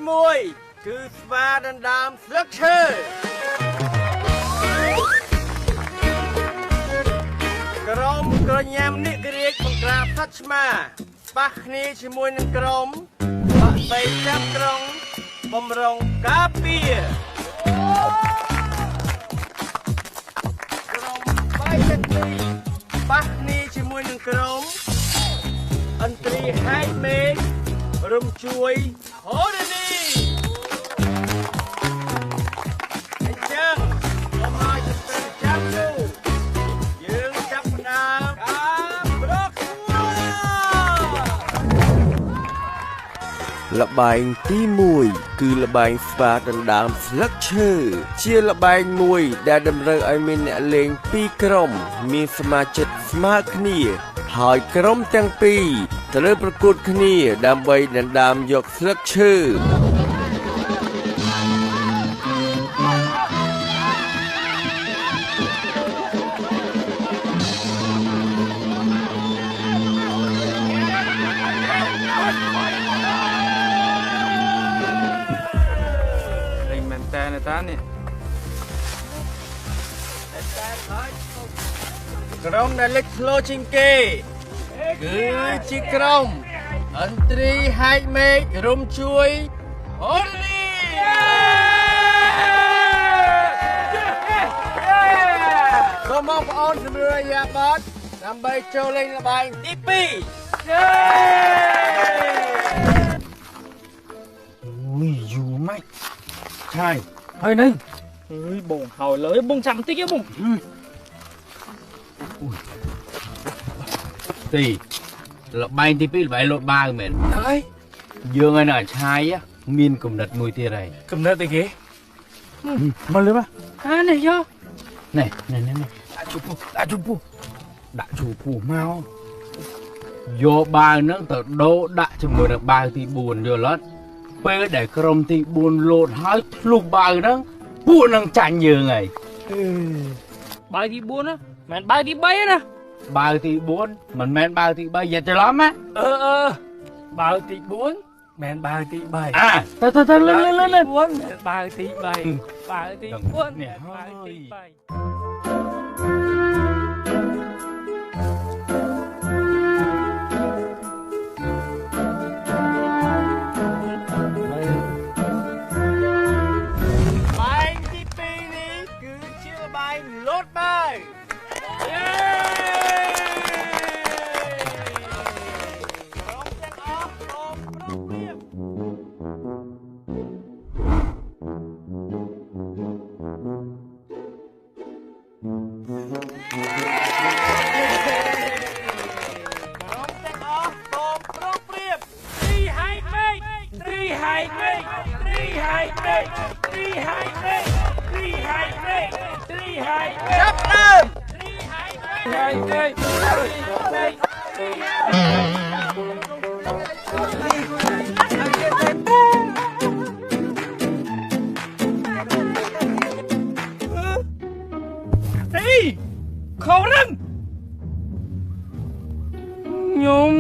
មួយគឺស្វាដណ្ដើមស្លឹកឈើក្រុមក្រញាំនិករាជបង្ក្រាបសត្វឆ្មាប៉ះគ្នាជាមួយនឹងក្រុមបាក់បីចាប់ក្រុងបំរុងការពារក្រុមបាយចិត្តទីប៉ះគ្នាជាមួយនឹងក្រុមអន្ត្រីហែកមេឃរំជួយហូរនីអញ្ចឹងខ្ញុំមកចាប់ទូយើងចាប់ផ្ដើមការប្រកួតល្បែងទី1គឺល្បែងស្វាដណ្ដើមស្លឹកឈើជាល្បែងមួយដែលតម្រូវឲ្យមានអ្នកលេង2ក្រុមមានសមាជិកស្មើគ្នាហើយក្រុមទាំងពីរត្រូវប្រកួតគ្នាដើម្បីដណ្ដើមយកស្លឹកឈើតានេះក្រុមដែលលេចធ្លោជាងគេគឺជាក្រុមអន្ត្រីហែកមេឃរំជួយអូលីសូមបងប្អូនសម្រួលអាយ៉ាបតដើម្បីចូលលេងល្បែងទី2មីយូម៉េចใช่ហើយនេះអើយបងហើយលើបងចាំតិចបងទីល្បែងទី2ល្បែងលោតបាវមែនហើយយើងឯនៅឆាយមានគំនិតមួយទៀតហើយគំនិតអីគេមកលើមកនេះយកនេះដាក់ជូពូមកយកបាវហ្នឹងទៅដូរដាក់ជាមួយនឹងបាវទី4យល់អត់ពេលដែលក្រុមទី4លោតហើយភ្លុះបាវហ្នឹងពួកនឹងចាញ់យើងហើយបាវទី4ណាមិនបាវទី3ណាបាវទី4មិនមែនបាវទី3យ៉ាច្រឡំណាបាវទី4មិនបាវទី3ទៅលឿនបាវទី3បាវទី4នេះបាវទី3លោតបាយចាប់ដើមខោរឹងខ្ញុំ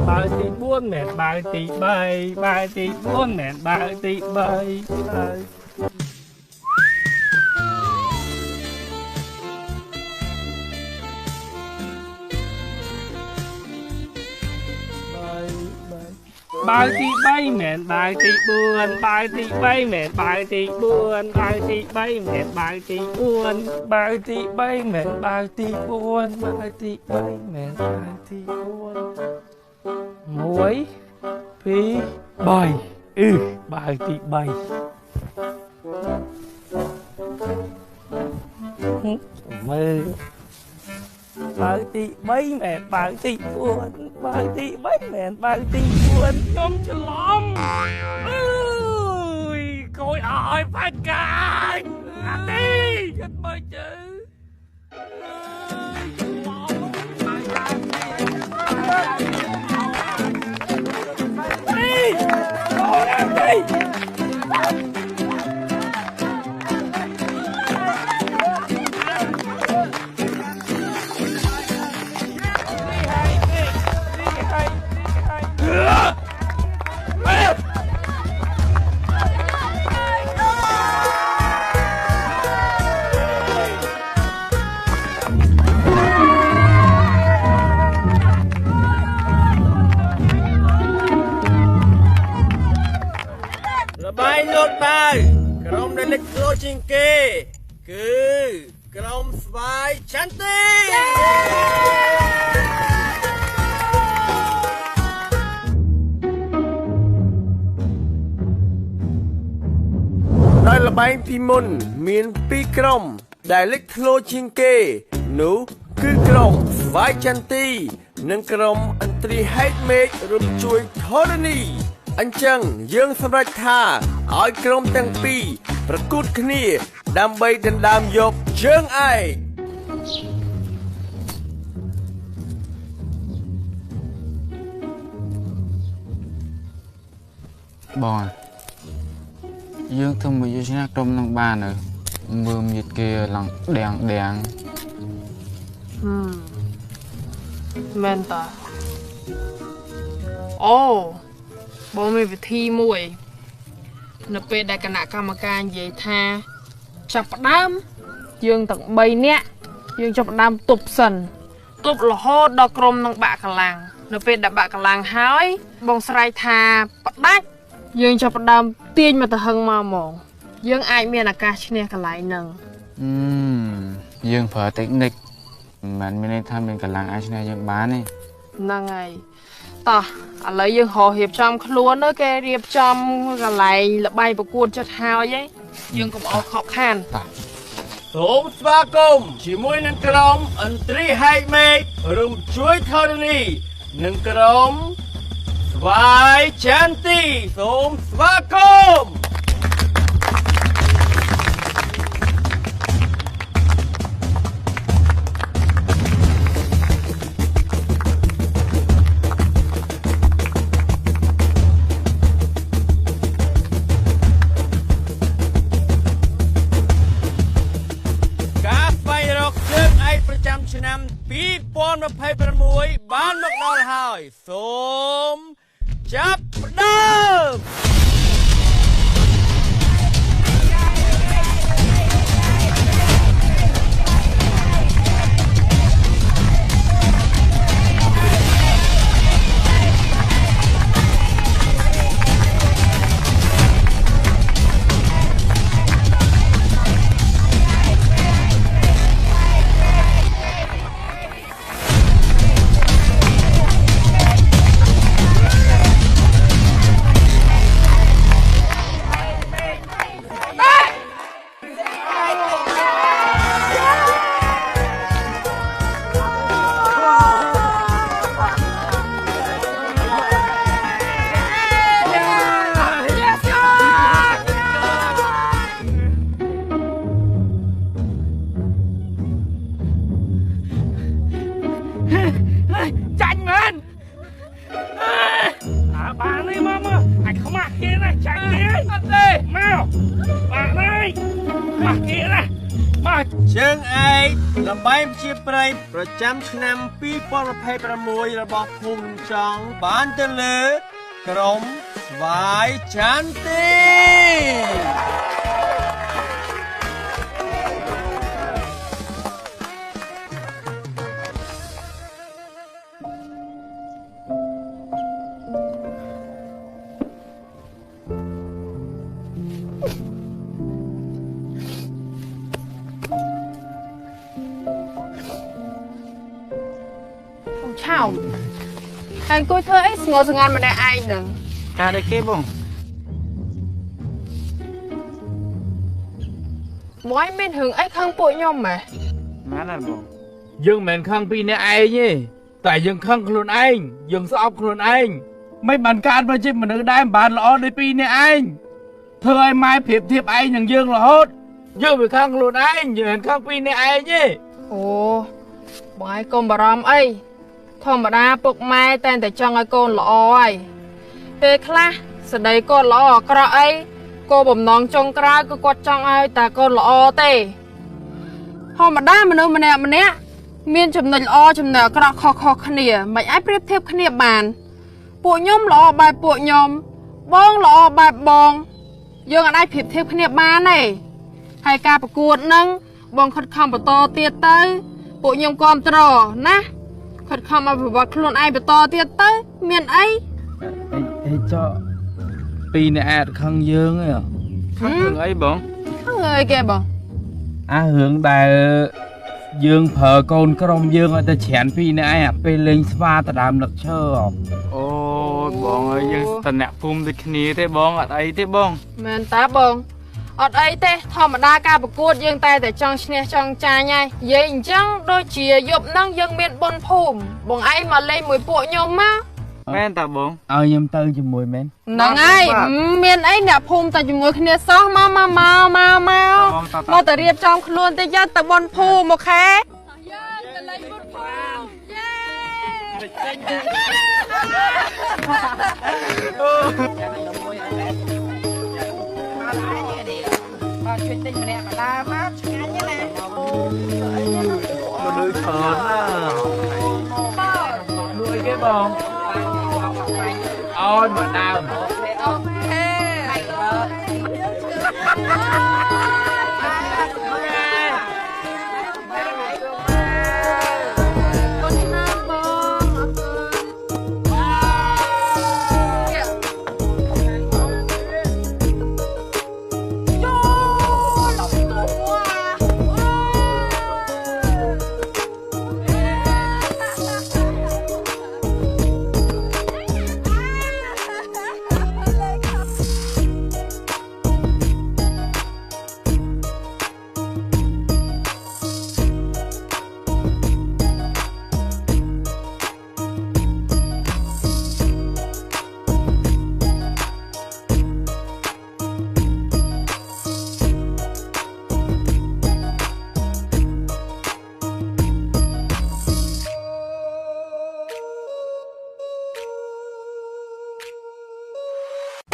បាវទី4មែនបាវទី3បាវទី4មែនបាវទី3បាវទី3មែនបាវទី4បាវទី3មែនបាវទី4បាវទី3មែនបាវទី4បាវទី3មែនបាវទី4បាវទី3មែនបាវទី4 1 2 3បាវទី3មើលបាវទី3មែនបាវទី4បាវទី3មែនបាវទី4ខ្ញុំច្រឡំអើយកូនឲ្យបាច់កាយអាទីគិតមើលជើ ដែលលេចធ្លោជាងគេគឺក្រុមស្វាយចន្ទទីដោយល្បែងពីមុនមាន2ក្រុមដែលលេចធ្លោជាងគេនោះគឺក្រុមស្វាយចន្ទទីនិងក្រុមឥន្ទ្រីហេតុមេឃរួមជួយធរណីអញ្ចឹងយើងសម្រេចថាឲ្យក្រុមទាំងពីរប្រកួតគ្នាដើម្បីដណ្ដើមយកជើងឯកបងយើងធ្វើមួយយោជនាក្រុមនឹងបានទៅមើលមៀតគេឡើងដាំងមែនតាអូបងមានវិធីមួយនៅពេលដែលគណៈកម្មការនិយាយថាចាប់ផ្ដើមយើងទាំង3នាក់យើងចាប់ផ្ដើមទប់សិនទប់រហូតដល់ក្រុមនឹងបាក់កម្លាំងនៅពេលដែលបាក់កម្លាំងហើយបងស្រែកថាផ្ដាច់យើងចាប់ផ្ដើមទាញមកទៅហឹងមកហ្មងយើងអាចមានឱកាសឈ្នះកន្លែងហ្នឹងយើងប្រើតិចនិកមិនមានន័យថាមានកន្លងអាចឈ្នះយើងបានទេហ្នឹងហើយតោះឥឡូវយើងរករៀបចំខ្លួនទៅគេរៀបចំកន្លែងល្បែងប្រកួតចិត្តហើយយើងកុំអោយខកខានសូមស្វាគមន៍ជាមួយនឹងក្រុមឥន្ទ្រីហេតុមេឃរួមជួយធរណីនិងក្រុមស្វាយចន្ទទីសូមស្វាគមន៍ឆ្នាំ2026បានមកដល់ហើយសូមចាប់ផ្ដើមចាញ់មែនបាននេះមកអាចខ្មាស់គេណាចាញ់គេអត់ទេមកបានហើយខ្មាស់គេណាមកជើងឯកល្បែងជាប្រៃប្រចាំឆ្នាំ2026របស់ភូមិចង់បានទៅលើក្រុមស្វាយចន្ទទីឆោមតែអង្គុយធ្វើអីស្ងល់ស្ងាត់ម្នាក់ឯងហ្នឹងការដូចគេបងបងមានរឿងអីខឹងពួកខ្ញុំហ៎មែនហើយបងយើងមិនខឹងពីអ្នកឯងទេតែយើងខឹងខ្លួនឯងយើងស្អប់ខ្លួនឯងមិនបានកើតមកជាមនុស្សដែរមិនបានល្អដូចពីអ្នកឯងធ្វើឲ្យម៉ែប្រៀបធៀបឯងនឹងយើងរហូតយើងវាខឹងខ្លួនឯងយើងមិនខឹងពីអ្នកឯងទេអូបងឯងកុំបារម្ភអីធម្មតាពុកម៉ែតែតែចង់ឲ្យកូនល្អហើយពេលខ្លះស្ដីគាត់ល្អអាក្រក់អីគោលបំណងចុងក្រោយគឺគាត់ចង់ឲ្យតែកូនល្អទេធម្មតាមនុស្សម្នាក់មានចំណុចល្អចំណុចអាក្រក់ខុសគ្នាមិនអាចប្រៀបធៀបគ្នាបានពួកខ្ញុំល្អបែបពួកខ្ញុំបងល្អបែបបងយើងអាចប្រៀបធៀបគ្នាបានទេហើយការប្រកួតហ្នឹងបងខិតខំបន្តទៀតទៅពួកខ្ញុំគាំទ្រណាខិតខំឲ្យប្រវត្តិខ្លួនឯងបន្តទៀតទៅមានអីចោពីអ្នកអាចខឹងយើងហ៎ខឹងអីបង người kìa bông អារឿងដែលយើងប្រើកូនក្រុមយើងឲ្យទៅច្រានពីនេះឯងពេលលេងស្វាទៅដើមលឹកឈើ អូយបងអើយយើងតំណាក់ភូមិដូចគ្នាទេបងអត់អីទេបង មែនតាបងអត់អីទេធម្មតាការប្រកួតយើងតែចង់ឈ្នះចង់ចាញ់ហើយនិយាយអញ្ចឹងដូចជាយប់ហ្នឹងយើងមានបុណ្យភូមិបងឯងមកលេងមួយពួកខ្ញុំមក មែនតាបង ឲ្យខ្ញុំទៅជាមួយមែន ហ្នឹងហើយមានអីអ្នកភូមិតែជាមួយគ្នាសោះមកមកទៅរៀបចំខ្លួនទៅយកទៅបុណ្យភូមិមកខែយើងទៅលេងបុណ្យភូមិយេ បាទជួយទិញម្នាក់ម្ដាមកឆ្ងាញ់ណាស់ មនុស្សថនណាមួយគេបងឲ្យមកដើម